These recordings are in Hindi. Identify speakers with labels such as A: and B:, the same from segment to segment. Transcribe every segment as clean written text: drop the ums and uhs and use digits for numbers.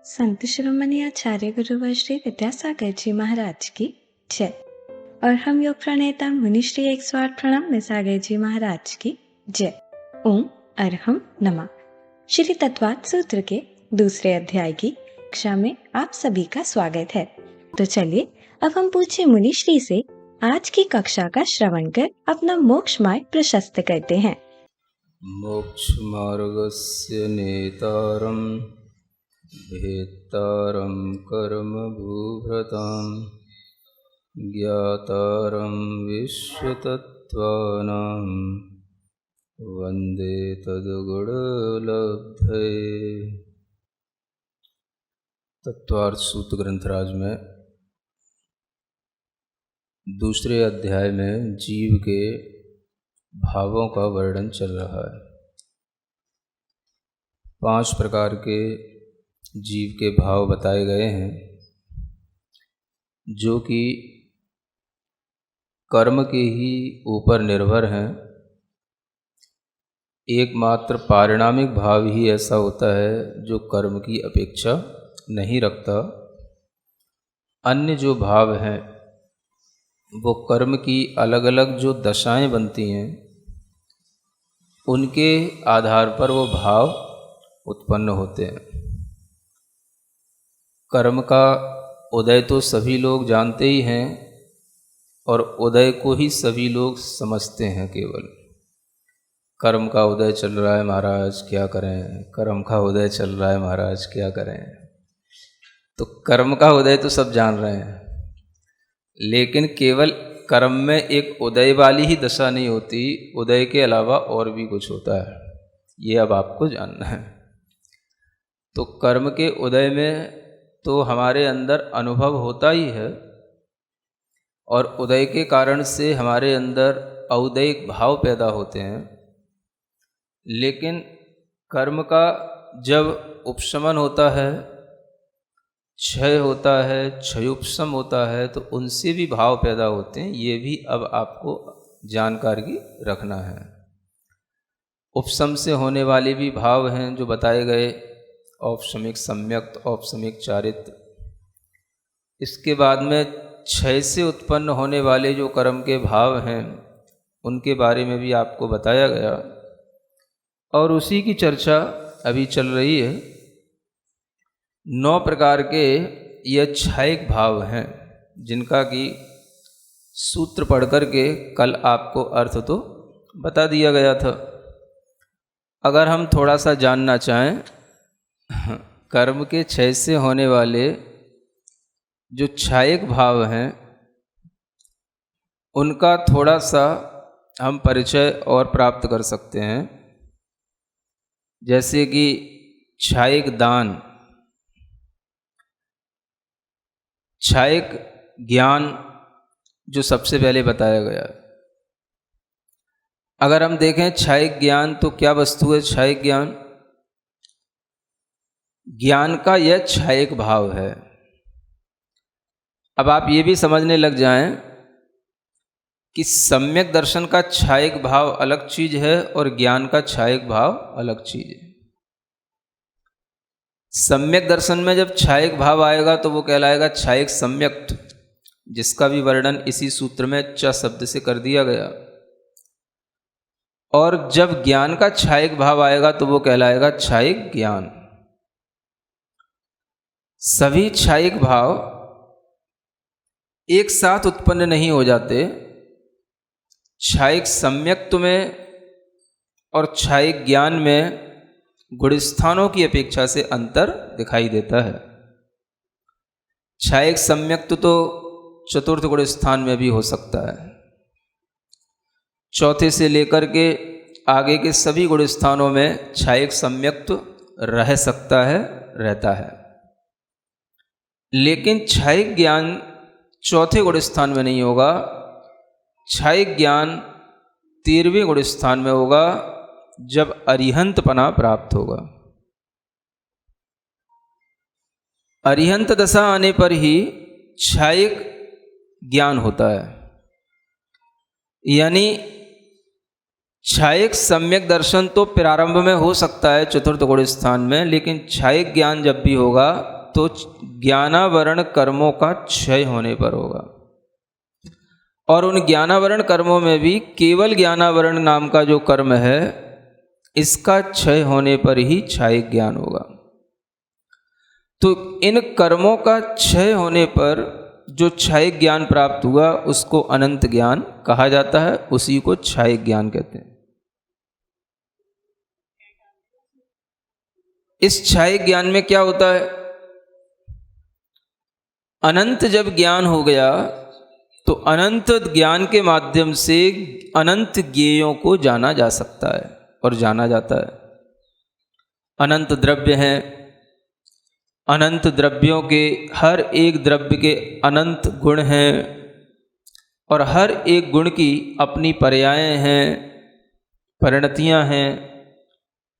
A: संत शिरोमणि आचार्य गुरुवर श्री विद्यासागर जी महाराज की जय। और हम योग प्रणेता मुनि श्री 108 प्रणम्य सागर जी महाराज की जय। ओम अरहम नमः। श्री तत्वात् सूत्र के दूसरे अध्याय की कक्षा में आप सभी का स्वागत है। तो चलिए अब हम पूछे मुनि श्री से आज की कक्षा का श्रवण कर अपना मोक्ष मार्ग प्रशस्त करते हैं।
B: मोक्ष मार्गस्य नेतारं भेत्तारं कर्म भूभृतां ज्ञातारं विश्वतत्त्वानां वन्दे तद्गुणलब्धये। तत्वार्थ सूत्र ग्रंथराज में दूसरे अध्याय में जीव के भावों का वर्णन चल रहा है। 5 प्रकार के जीव के भाव बताए गए हैं जो कि कर्म के ही ऊपर निर्भर हैं। एकमात्र पारिणामिक भाव ही ऐसा होता है जो कर्म की अपेक्षा नहीं रखता। अन्य जो भाव हैं वो कर्म की अलग अलग जो दशाएं बनती हैं उनके आधार पर वो भाव उत्पन्न होते हैं। कर्म का उदय तो सभी लोग जानते ही हैं और उदय को ही सभी लोग समझते हैं। केवल कर्म का उदय चल रहा है महाराज क्या करें, कर्म का उदय चल रहा है महाराज क्या करें। तो कर्म का उदय तो सब जान रहे हैं, लेकिन केवल कर्म में एक उदय वाली ही दशा नहीं होती, उदय के अलावा और भी कुछ होता है। ये अब आपको जानना है। तो कर्म के उदय में तो हमारे अंदर अनुभव होता ही है और उदय के कारण से हमारे अंदर औदैहिक भाव पैदा होते हैं। लेकिन कर्म का जब उपशमन होता है, क्षय होता है, क्षयोपशम होता है, तो उनसे भी भाव पैदा होते हैं। ये भी अब आपको जानकारी रखना है। उपशम से होने वाले भी भाव हैं जो बताए गए, औपशमिक सम्यक्त, औपशमिक चारित्र। इसके बाद में क्षय से उत्पन्न होने वाले जो कर्म के भाव हैं उनके बारे में भी आपको बताया गया और उसी की चर्चा अभी चल रही है। 9 प्रकार के ये क्षयिक भाव हैं जिनका कि सूत्र पढ़ कर के कल आपको अर्थ तो बता दिया गया था। अगर हम थोड़ा सा जानना चाहें कर्म के क्षय से होने वाले जो क्षयिक भाव हैं उनका थोड़ा सा हम परिचय और प्राप्त कर सकते हैं। जैसे कि क्षयिक दान, क्षयिक ज्ञान जो सबसे पहले बताया गया। अगर हम देखें क्षयिक ज्ञान तो क्या वस्तु है? क्षयिक ज्ञान, ज्ञान का यह क्षयिक भाव है। अब आप ये भी समझने लग जाएं कि सम्यक दर्शन का क्षयिक भाव अलग चीज है और ज्ञान का क्षयिक भाव अलग चीज है। सम्यक दर्शन में जब क्षयिक भाव आएगा तो वो कहलाएगा क्षयिक सम्यक्त, जिसका भी वर्णन इसी सूत्र में च शब्द से कर दिया गया। और जब ज्ञान का क्षयिक भाव आएगा तो वो कहलाएगा क्षयिक ज्ञान। सभी क्षयिक भाव एक साथ उत्पन्न नहीं हो जाते। क्षयिक सम्यक्त्व में और क्षयिक ज्ञान में गुणस्थानों की अपेक्षा से अंतर दिखाई देता है। क्षयिक सम्यक्त्व तो चतुर्थ गुणस्थान में भी हो सकता है। चौथे से लेकर के आगे के सभी गुणस्थानों में क्षयिक सम्यक्त्व रह सकता है, रहता है। लेकिन क्षयिक ज्ञान चौथे गुणस्थान में नहीं होगा। क्षयिक ज्ञान 13वें गुणस्थान में होगा जब अरिहंतपना प्राप्त होगा। अरिहंत दशा आने पर ही क्षयिक ज्ञान होता है। यानी क्षयिक सम्यक दर्शन तो प्रारंभ में हो सकता है चतुर्थ गुण स्थान में, लेकिन क्षयिक ज्ञान जब भी होगा तो ज्ञानावरण कर्मों का क्षय होने पर होगा। और उन ज्ञानावरण कर्मों में भी केवल ज्ञानावरण नाम का जो कर्म है, इसका क्षय होने पर ही क्षायिक ज्ञान होगा। तो इन कर्मों का क्षय होने पर जो क्षायिक ज्ञान प्राप्त हुआ उसको अनंत ज्ञान कहा जाता है, उसी को क्षायिक ज्ञान कहते हैं। इस क्षायिक ज्ञान में क्या होता है, अनंत जब ज्ञान हो गया तो अनंत ज्ञान के माध्यम से अनंत ज्ञेयों को जाना जा सकता है और जाना जाता है। अनंत द्रव्य हैं, अनंत द्रव्यों के हर एक द्रव्य के अनंत गुण हैं और हर एक गुण की अपनी पर्यायें हैं, परिणतियां हैं।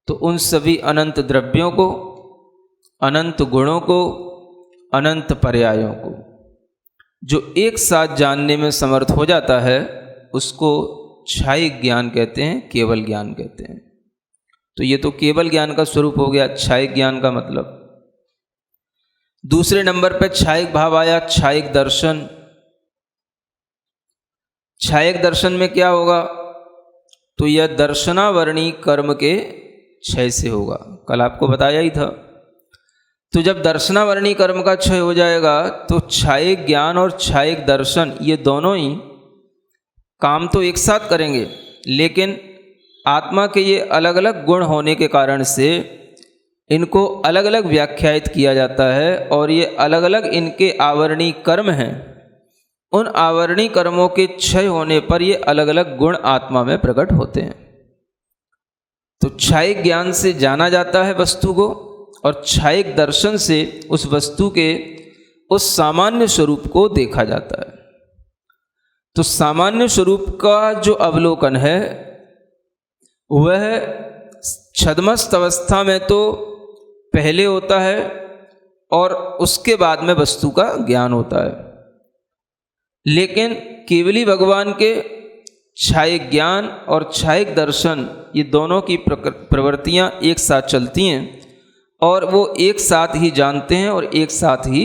B: तो उन सभी अनंत द्रव्यों को, अनंत गुणों को, अनंत पर्यायों को जो एक साथ जानने में समर्थ हो जाता है उसको क्षायिक ज्ञान कहते हैं, केवल ज्ञान कहते हैं। तो ये तो केवल ज्ञान का स्वरूप हो गया, क्षायिक ज्ञान का मतलब। दूसरे नंबर पर क्षायिक भाव आया, क्षायिक दर्शन। क्षायिक दर्शन में क्या होगा, तो यह दर्शनावरणी कर्म के क्षय से होगा, कल आपको बताया ही था। तो जब दर्शनावरणी कर्म का क्षय हो जाएगा तो क्षायिक ज्ञान और क्षायिक दर्शन ये दोनों ही काम तो एक साथ करेंगे, लेकिन आत्मा के ये अलग अलग गुण होने के कारण से इनको अलग अलग व्याख्यायित किया जाता है और ये अलग अलग इनके आवरणीय कर्म हैं। उन आवरणीय कर्मों के क्षय होने पर ये अलग अलग गुण आत्मा में प्रकट होते हैं। तो क्षायिक ज्ञान से जाना जाता है वस्तु को और क्षायिक दर्शन से उस वस्तु के उस सामान्य स्वरूप को देखा जाता है। तो सामान्य स्वरूप का जो अवलोकन है वह छद्मस्त अवस्था में तो पहले होता है और उसके बाद में वस्तु का ज्ञान होता है, लेकिन केवली भगवान के क्षायिक ज्ञान और क्षायिक दर्शन ये दोनों की प्रवृत्तियां एक साथ चलती हैं और वो एक साथ ही जानते हैं और एक साथ ही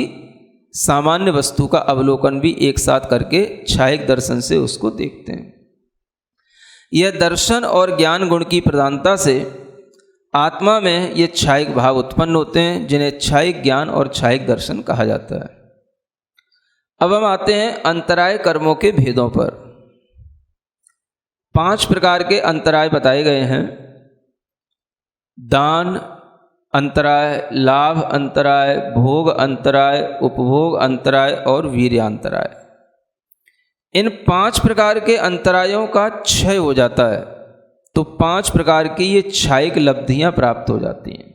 B: सामान्य वस्तु का अवलोकन भी एक साथ करके क्षायिक दर्शन से उसको देखते हैं। यह दर्शन और ज्ञान गुण की प्रधानता से आत्मा में ये क्षायिक भाव उत्पन्न होते हैं, जिन्हें क्षायिक ज्ञान और क्षायिक दर्शन कहा जाता है। अब हम आते हैं अंतराय कर्मों के भेदों पर। 5 प्रकार के अंतराय बताए गए हैं। दान अंतराय, लाभ अंतराय, भोग अंतराय, उपभोग अंतराय और वीर्यांतराय। इन 5 प्रकार के अंतरायों का क्षय हो जाता है तो 5 प्रकार की ये क्षायिक लब्धियां प्राप्त हो जाती हैं।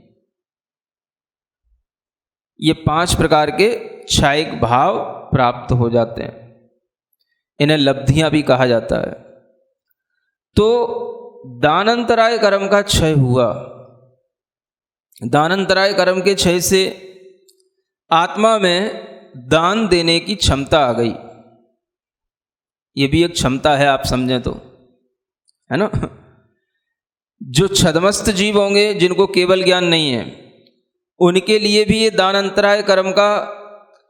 B: ये 5 प्रकार के क्षायिक भाव प्राप्त हो जाते हैं, इन्हें लब्धियां भी कहा जाता है। तो दानांतराय कर्म का क्षय हुआ। दानांतराय कर्म के क्षय से आत्मा में दान देने की क्षमता आ गई। ये भी एक क्षमता है, आप समझें तो, है ना। जो छद्मस्त जीव होंगे जिनको केवल ज्ञान नहीं है, उनके लिए भी ये दानांतराय कर्म का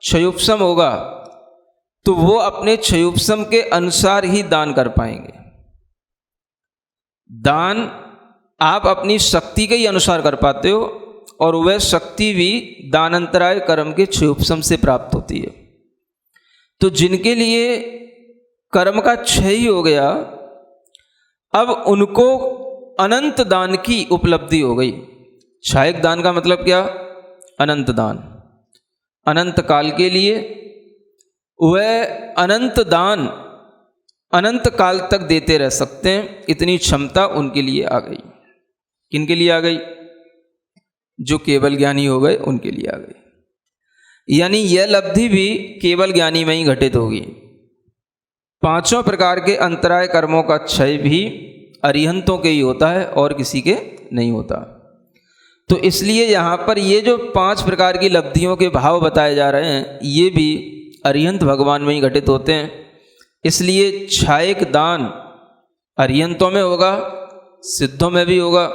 B: क्षयोपशम होगा, तो वो अपने क्षयोपशम के अनुसार ही दान कर पाएंगे। दान आप अपनी शक्ति के ही अनुसार कर पाते हो और वह शक्ति भी दानांतराय कर्म के क्षयोपशम से प्राप्त होती है। तो जिनके लिए कर्म का क्षय ही हो गया, अब उनको अनंत दान की उपलब्धि हो गई। क्षायिक दान का मतलब क्या, अनंत दान। अनंत काल के लिए वह अनंत दान अनंत काल तक देते रह सकते हैं, इतनी क्षमता उनके लिए आ गई। किनके लिए आ गई, जो केवल ज्ञानी हो गए उनके लिए आ गई। यानी यह लब्धि भी केवल ज्ञानी में ही घटित होगी। 5 प्रकार के अंतराय कर्मों का क्षय भी अरिहंतों के ही होता है और किसी के नहीं होता। तो इसलिए यहाँ पर ये जो 5 प्रकार की लब्धियों के भाव बताए जा रहे हैं, ये भी अरिहंत भगवान में ही घटित होते हैं। इसलिए क्षायिक दान अरिहंतों में होगा, सिद्धों में भी होगा,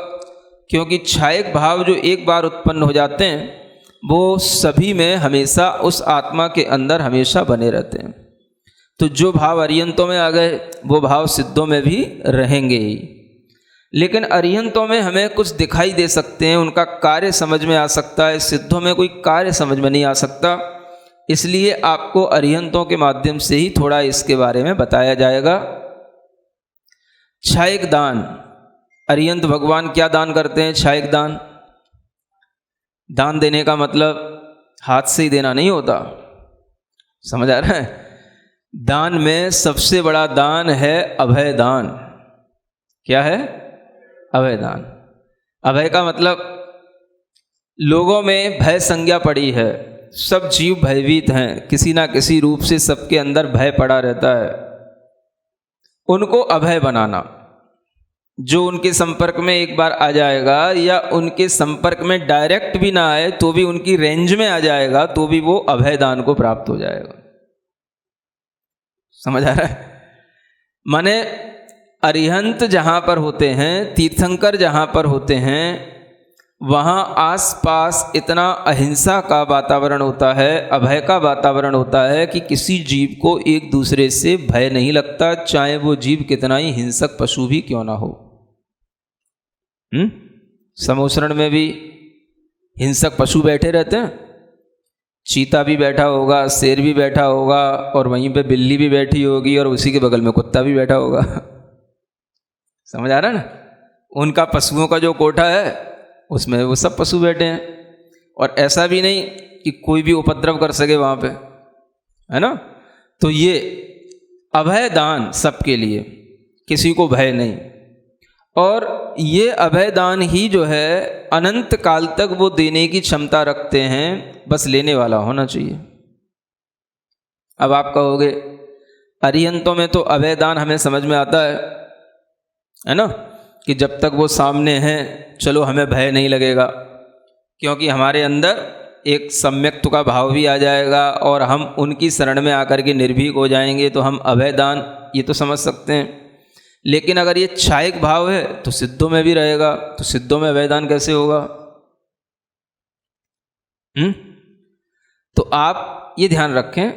B: क्योंकि क्षायिक भाव जो एक बार उत्पन्न हो जाते हैं वो सभी में हमेशा उस आत्मा के अंदर हमेशा बने रहते हैं। तो जो भाव अरिहंतों में आ गए वो भाव सिद्धों में भी रहेंगे ही। लेकिन अरिहंतों में हमें कुछ दिखाई दे सकते हैं, उनका कार्य समझ में आ सकता है, सिद्धों में कोई कार्य समझ में नहीं आ सकता। इसलिए आपको अरिहंतों के माध्यम से ही थोड़ा इसके बारे में बताया जाएगा। क्षायक दान, अरिहंत भगवान क्या दान करते हैं? क्षायक दान। दान देने का मतलब हाथ से ही देना नहीं होता, समझ आ रहा है? दान में सबसे बड़ा दान है अभय दान। क्या है? अभय दान। अभय का मतलब लोगों में भय संज्ञा पड़ी है, सब जीव भयभीत हैं, किसी ना किसी रूप से सबके अंदर भय पड़ा रहता है। उनको अभय बनाना, जो उनके संपर्क में एक बार आ जाएगा या उनके संपर्क में डायरेक्ट भी ना आए तो भी उनकी रेंज में आ जाएगा तो भी वो अभय दान को प्राप्त हो जाएगा। समझ आ रहा है? माने अरिहंत जहाँ पर होते हैं, तीर्थंकर जहाँ पर होते हैं, वहाँ आसपास इतना अहिंसा का वातावरण होता है, अभय का वातावरण होता है कि किसी जीव को एक दूसरे से भय नहीं लगता, चाहे वो जीव कितना ही हिंसक पशु भी क्यों ना हो। समोसरण में भी हिंसक पशु बैठे रहते हैं, चीता भी बैठा होगा, शेर भी बैठा होगा, और वहीं पे बिल्ली भी बैठी होगी, और उसी के बगल में कुत्ता भी बैठा होगा। समझ आ रहा है ना? उनका पशुओं का जो कोठा है उसमें वो सब पशु बैठे हैं, और ऐसा भी नहीं कि कोई भी उपद्रव कर सके वहाँ पे, है ना? तो ये अभय दान सबके लिए, किसी को भय नहीं। और ये अभय दान ही जो है अनंत काल तक वो देने की क्षमता रखते हैं, बस लेने वाला होना चाहिए। अब आप कहोगे अरिहंतों में तो अभय दान हमें समझ में आता है ना, कि जब तक वो सामने हैं चलो हमें भय नहीं लगेगा, क्योंकि हमारे अंदर एक सम्यक्त्व का भाव भी आ जाएगा और हम उनकी शरण में आकर के निर्भीक हो जाएंगे, तो हम अभय दान ये तो समझ सकते हैं। लेकिन अगर ये क्षायक भाव है तो सिद्धों में भी रहेगा, तो सिद्धों में अभय दान कैसे होगा? तो आप ये ध्यान रखें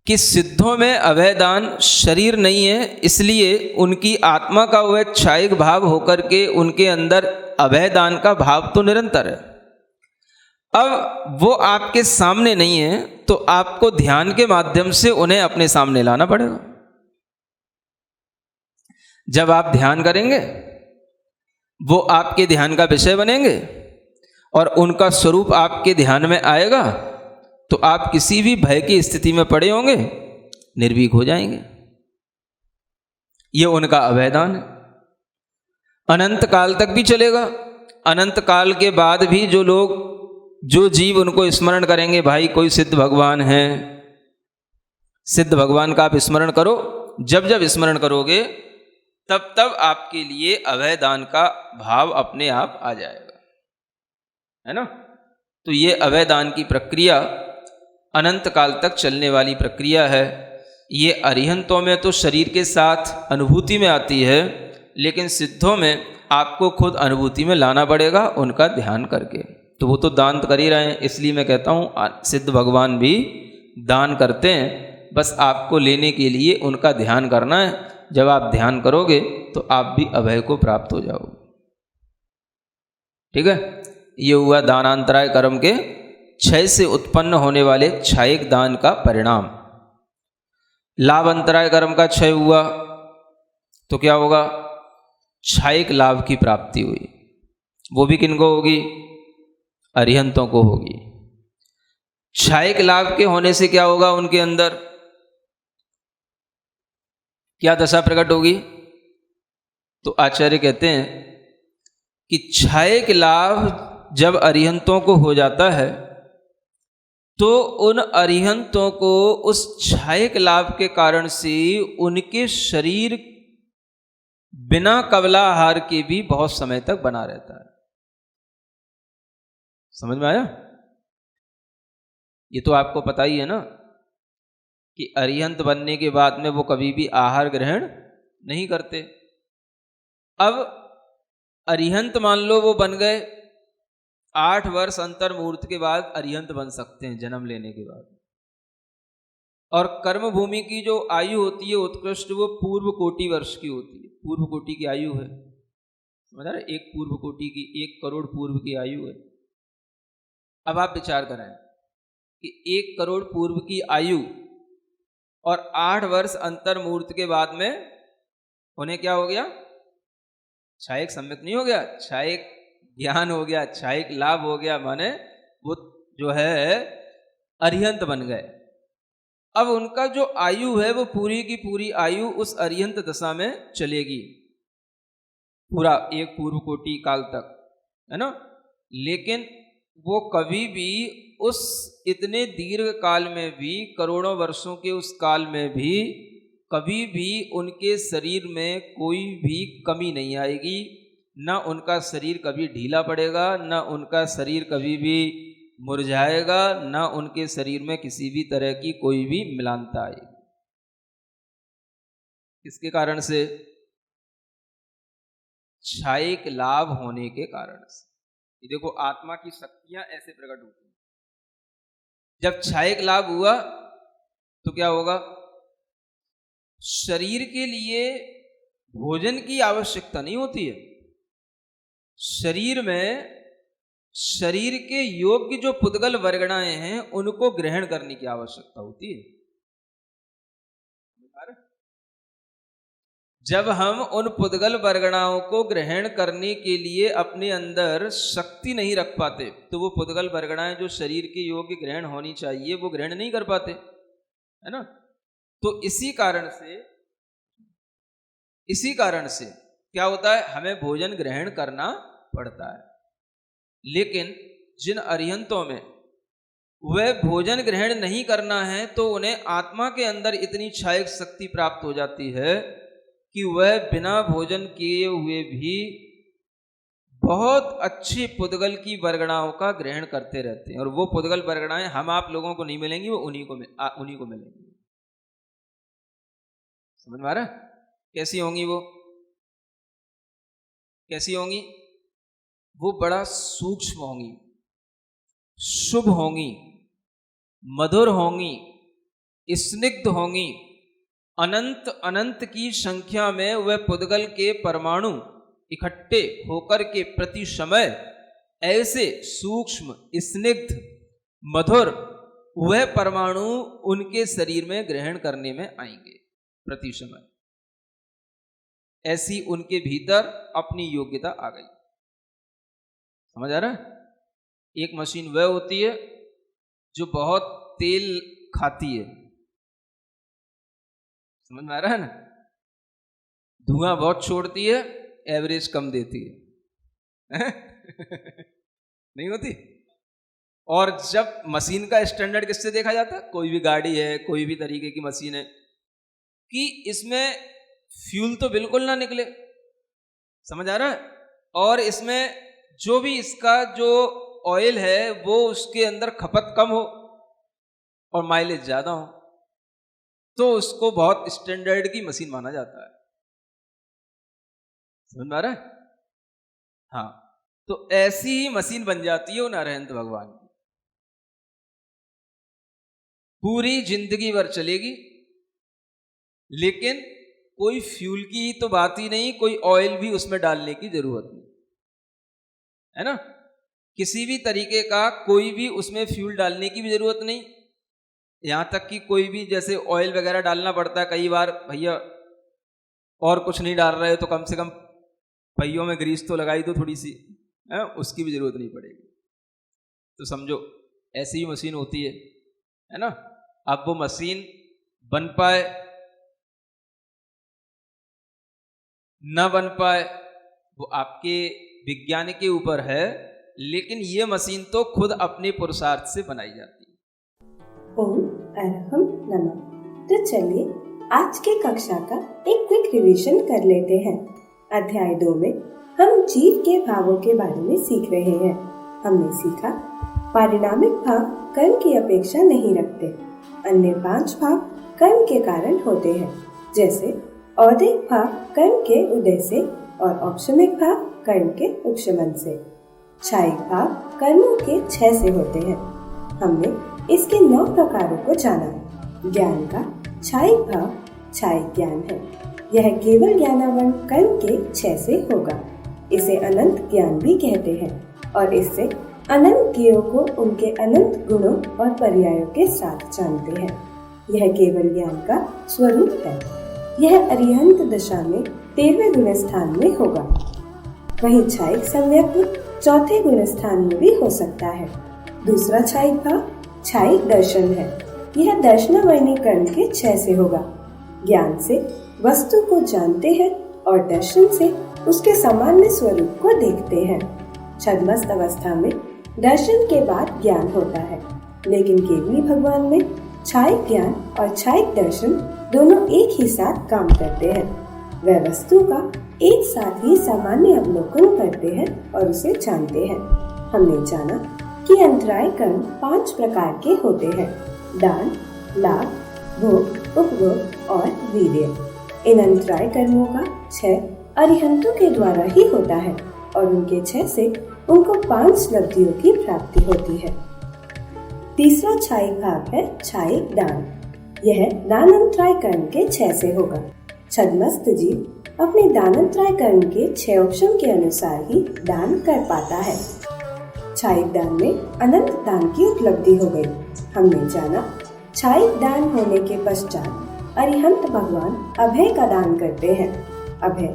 B: कि सिद्धों में अभय दान शरीर नहीं है, इसलिए उनकी आत्मा का वह क्षायक भाव होकर के उनके अंदर अभय दान का भाव तो निरंतर है। अब वो आपके सामने नहीं है तो आपको ध्यान के माध्यम से उन्हें अपने सामने लाना पड़ेगा। जब आप ध्यान करेंगे वो आपके ध्यान का विषय बनेंगे और उनका स्वरूप आपके ध्यान में आएगा, तो आप किसी भी भय की स्थिति में पड़े होंगे निर्भीक हो जाएंगे। ये उनका अभय दान है, अनंत काल तक भी चलेगा। अनंत काल के बाद भी जो जीव उनको स्मरण करेंगे, भाई कोई सिद्ध भगवान है, सिद्ध भगवान का आप स्मरण करो, जब जब स्मरण करोगे तब तब आपके लिए अभय दान का भाव अपने आप आ जाएगा, है ना? तो ये अभय दान की प्रक्रिया अनंत काल तक चलने वाली प्रक्रिया है। ये अरिहंतों में तो शरीर के साथ अनुभूति में आती है, लेकिन सिद्धों में आपको खुद अनुभूति में लाना पड़ेगा उनका ध्यान करके। तो वो तो दान कर ही रहे हैं, इसलिए मैं कहता हूँ सिद्ध भगवान भी दान करते हैं, बस आपको लेने के लिए उनका ध्यान करना है। जब आप ध्यान करोगे तो आप भी अभय को प्राप्त हो जाओगे। ठीक है? ये हुआ दानांतराय कर्म के क्षय से उत्पन्न होने वाले क्षायक दान का परिणाम। लाभ अंतराय कर्म का क्षय हुआ तो क्या होगा? क्षायक लाभ की प्राप्ति हुई। वो भी किनको होगी? अरिहंतों को होगी। क्षायक लाभ के होने से क्या होगा? उनके अंदर क्या दशा प्रकट होगी? तो आचार्य कहते हैं कि क्षायक लाभ जब अरिहंतों को हो जाता है तो उन अरिहंतों को उस क्षायक लाभ के कारण से उनके शरीर बिना कबलाहार के भी बहुत समय तक बना रहता है। समझ में आया? ये तो आपको पता ही है ना कि अरिहंत बनने के बाद में वो कभी भी आहार ग्रहण नहीं करते। अब अरिहंत मान लो वो बन गए, 8 वर्ष अंतर मुहूर्त के बाद अरिहंत बन सकते हैं जन्म लेने के बाद। और कर्म भूमि की जो आयु होती है उत्कृष्ट, वो पूर्व कोटि वर्ष की होती है। पूर्व कोटि की आयु है, समझ रहे? एक पूर्व कोटि की 1 करोड़ पूर्व की आयु है। अब आप विचार करें कि 1 करोड़ पूर्व की आयु और 8 वर्ष अंतर मुहूर्त के बाद में उन्हें क्या हो गया? क्षायिक सम्यक नहीं हो गया, क्षायिक ज्ञान हो गया, क्षायिक लाभ हो गया, माने वो जो है अरिहंत बन गए। अब उनका जो आयु है वो पूरी की पूरी आयु उस अरिहंत दशा में चलेगी, पूरा 1 पूर्व कोटि काल तक, है ना? लेकिन वो कभी भी उस इतने दीर्घ काल में भी, करोड़ों वर्षों के उस काल में भी, कभी भी उनके शरीर में कोई भी कमी नहीं आएगी। न उनका शरीर कभी ढीला पड़ेगा, न उनका शरीर कभी भी मुरझाएगा, न उनके शरीर में किसी भी तरह की कोई भी मिलानता आएगी। इसके कारण से, क्षायिक लाभ होने के कारण से। ये देखो, आत्मा की शक्तियां ऐसे प्रकट होती हैं। जब क्षायिक लाभ हुआ तो क्या होगा? शरीर के लिए भोजन की आवश्यकता नहीं होती है। शरीर में शरीर के योग्य जो पुद्गल वर्गणाएं हैं उनको ग्रहण करने की आवश्यकता होती है। जब हम उन पुद्गल वर्गणाओं को ग्रहण करने के लिए अपने अंदर शक्ति नहीं रख पाते, तो वो पुद्गल वर्गणाएं जो शरीर के योग्य ग्रहण होनी चाहिए वो ग्रहण नहीं कर पाते, है ना? तो इसी कारण से क्या होता है? हमें भोजन ग्रहण करना पड़ता है। लेकिन जिन अरिहंतों में वह भोजन ग्रहण नहीं करना है, तो उन्हें आत्मा के अंदर इतनी क्षायिक शक्ति प्राप्त हो जाती है कि वह बिना भोजन किए हुए भी बहुत अच्छी पुद्गल की वर्गणाओं का ग्रहण करते रहते हैं। और वो पुद्गल वर्गणाएं हम आप लोगों को नहीं मिलेंगी, वो उन्हीं को मिलेंगी। समझ में आ रहा है? कैसी होंगी वो? कैसी होंगी? वो बड़ा सूक्ष्म होंगी, शुभ होंगी, मधुर होंगी, स्निग्ध होंगी। अनंत अनंत की संख्या में वह पुद्गल के परमाणु इकट्ठे होकर के प्रति समय ऐसे सूक्ष्म, स्निग्ध, मधुर वह परमाणु उनके शरीर में ग्रहण करने में आएंगे प्रति समय। ऐसी उनके भीतर अपनी योग्यता आ गई। समझ आ रहा है? एक मशीन वह होती है जो बहुत तेल खाती है। समझ में आ रहा है ना? धुआं बहुत छोड़ती है, एवरेज कम देती है। नहीं होती? और जब मशीन का स्टैंडर्ड किससे देखा जाता है? कोई भी गाड़ी है, कोई भी तरीके की मशीन है, कि इसमें फ्यूल तो बिल्कुल ना निकले। समझ आ रहा है? और इसमें जो भी इसका जो ऑयल है वो उसके अंदर खपत कम हो और माइलेज ज्यादा हो, तो उसको बहुत स्टैंडर्ड की मशीन माना जाता है। समझ में आ रहा है? हाँ, तो ऐसी ही मशीन बन जाती है उन अरहंत भगवान की। पूरी जिंदगी भर चलेगी, लेकिन कोई फ्यूल की तो बात ही नहीं, कोई ऑयल भी उसमें डालने की जरूरत नहीं, है ना? किसी भी तरीके का कोई भी उसमें फ्यूल डालने की भी जरूरत नहीं। यहां तक कि कोई भी जैसे ऑयल वगैरह डालना पड़ता है कई बार, भैया और कुछ नहीं डाल रहे तो कम से कम पहियों में ग्रीस तो लगाई दो थोड़ी सी, है? उसकी भी जरूरत नहीं पड़ेगी। तो समझो ऐसी ही मशीन होती है ना? अब वो मशीन बन पाए न बन पाए वो आपके विज्ञान के ऊपर है, लेकिन ये मशीन तो खुद अपने पुरुषार्थ से बनाई जाती है।
C: ओम अरहम नमः। तो चलिए आज के कक्षा का एक क्विक रिवीजन कर लेते हैं। अध्याय 2 में हम जीव के भावों के बारे में सीख रहे हैं। हमने सीखा पारिणामिक भाव कर्म की अपेक्षा नहीं रखते। अन्य 5 भाव कर्म के कारण होते हैं, जैसे औदिक भाव कर्म के उदय से और औपशमिक भाव कर्म के उपशमन से। क्षायिक भाव कर्मों के 6 से होते हैं। हमने इसके 9 प्रकारों को जाना। ज्ञान का क्षायिक भाव क्षायिक ज्ञान है। यह केवल ज्ञानावरण कर्म के 6 से होगा। इसे अनंत ज्ञान भी कहते हैं और इससे अनंत ज्ञेयों को उनके अनंत गुणों और पर्यायों के साथ जानते हैं। यह केवल ज्ञान का स्वरूप है। यह अरिहंत दशा में 13वें गुण स्थान में होगा। वहीं क्षायिक संव्यक्त्व 4थे गुण स्थान में भी हो सकता है। दूसरा क्षायिक भाव क्षायिक दर्शन है। यह दर्शनावरणी कर्म के 6 से होगा। ज्ञान से वस्तु को जानते हैं और दर्शन से उसके सामान्य स्वरूप को देखते हैं। छद्मस्त अवस्था में दर्शन के बाद ज्ञान होता है, लेकिन केवली भगवान में क्षायिक ज्ञान और क्षायिक दर्शन दोनों एक ही साथ काम करते हैं। वह वस्तु का एक साथ ही सामान्य अवलोकन करते हैं और उसे जानते हैं। हमने जाना कि अंतराय कर्म 5 प्रकार के होते हैं: दान, लाभ, भोग, उपभोग और वीर्य। इन अंतराय कर्मों का 6 अरिहंतों के द्वारा ही होता है और उनके 6 से उनको 5 लब्धियों की प्राप्ति होती है। तीसरा क्षायिक भाव है क्षायिक दान। यह दानंतराय कर्म के 6 से होगा। छद्मस्त जीव अपने दानंतराय कर्म के 6 ऑप्शन के अनुसार ही दान कर पाता है। क्षायिक दान में अनंत दान की उपलब्धि हो गई। हमने जाना क्षायिक दान होने के पश्चात अरिहंत भगवान अभय का दान करते हैं। अभय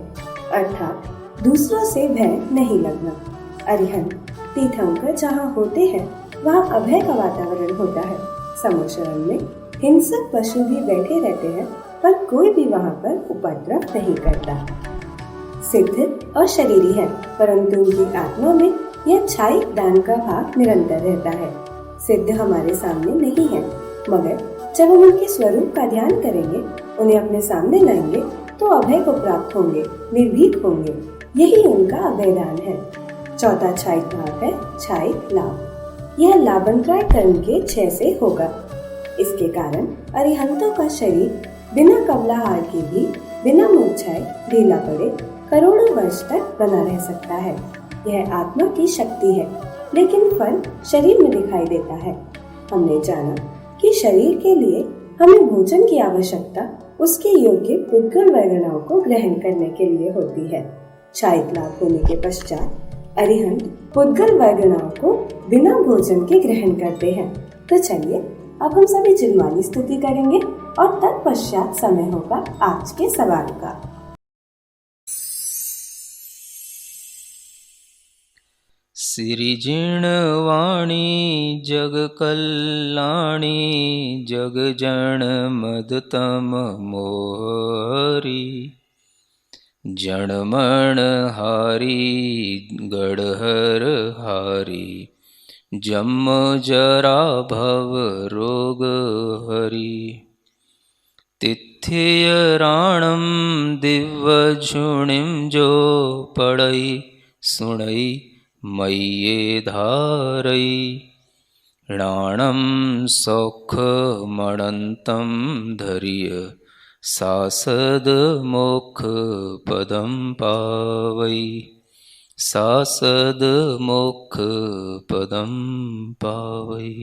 C: अर्थात दूसरों से भय नहीं लगना। अरिहंत तीर्थंकर जहाँ होते हैं वहाँ अभय का वातावरण होता है। समुशरण में हिंसक पशु भी बैठे रहते हैं, पर कोई भी वहाँ पर उपद्रव नहीं करता। सिद्ध और शरीरी है, परंतु उनकी आत्मा में यह क्षायिक दान का भाव निरंतर रहता है। सिद्ध हमारे सामने नहीं है, मगर जब हम उनके स्वरूप का ध्यान करेंगे, उन्हें अपने सामने लाएंगे, तो अभय को प्राप्त होंगे, निर्भीक होंगे। यही उनका अभयदान है। चौथा क्षायिक भाव है क्षायिक लाभ। यह लाभांतराय कर्म के 6 से होगा। इसके कारण अरिहंतों का शरीर बिना कबलाहार के भी बिना मूर्छाए ढीला पड़े करोड़ों वर्ष तक बना रह सकता है। यह आत्मा की शक्ति है, लेकिन फल शरीर में दिखाई देता है। हमने जाना कि शरीर के लिए हमें भोजन की आवश्यकता उसके योग्य पुद्गल वर्गणाओं को ग्रहण करने के लिए होती है। क्षायिक लाभ होने के पश्चात अरिहंत पुद्गल वर्गणाओं को बिना भोजन के ग्रहण करते हैं। तो चलिए अब हम सभी जिनवाली स्तुति करेंगे और तत्पश्चात समय होगा आज के सवाल का।
B: सिरिजिणवाणी जग कल्याणी जग जन मदतम मोहरी जणमण हारी गढ़हर हारी जम जरा भव रोग हरि तिथ्य राणम दिव्य झुणिम जो पड़ई सुणई मय्ये धारई राणम सौख मणंतम धरिय सासद मोक्ष पदम पावई सासद मोक्ष पदम पावई।